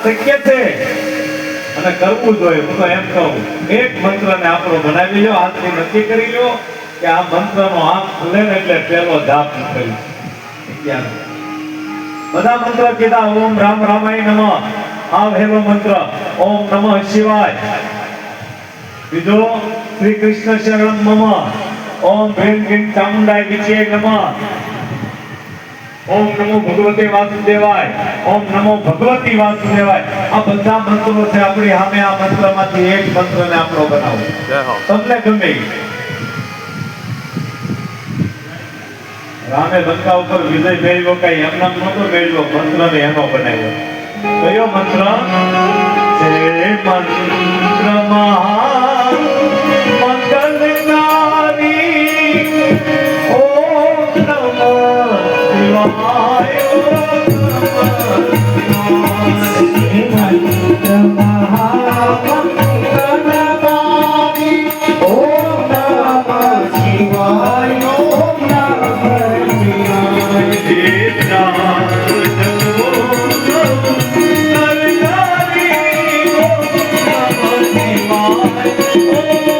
શક્ય છે અને કરવું જોઈએ. હું તો એમ કહું, એક મંત્રને આપણો બનાવી લો, આજથી નક્કી કરી લો કે આ મંત્રનો આંખ ખુલે ને એટલે પહેલો જાપ કરી. બધા મંત્ર કીધા. ઓમ રામ રામાય નમઃ, આ પહેલો મંત્ર. ઓમ નમઃ શિવાય. બીજો શ્રી કૃષ્ણ શરણમ મમ. ઓમ ભીમ ભીમ ચામુંડાય વિજય નમઃ. ઓમ નમો ભગવતે વાસુદેવાય. ઓમ નમો ભગવતી વાસુદેવાય. આ બધા મંત્રો છે આપણી સામે. આ મંત્રમાંથી એક મંત્રને આપણો બનાવો. તમને ગમે રામે લંકા ઉપર વિજય મેળવ્યો, કઈ એમના નહોતો મેળવ્યો, મંત્રને એનો બનાવ્યો. કયો મંત્ર છે? મંત્ર મંગલકારી. ઓમ નમઃ શિવાય. Yeah.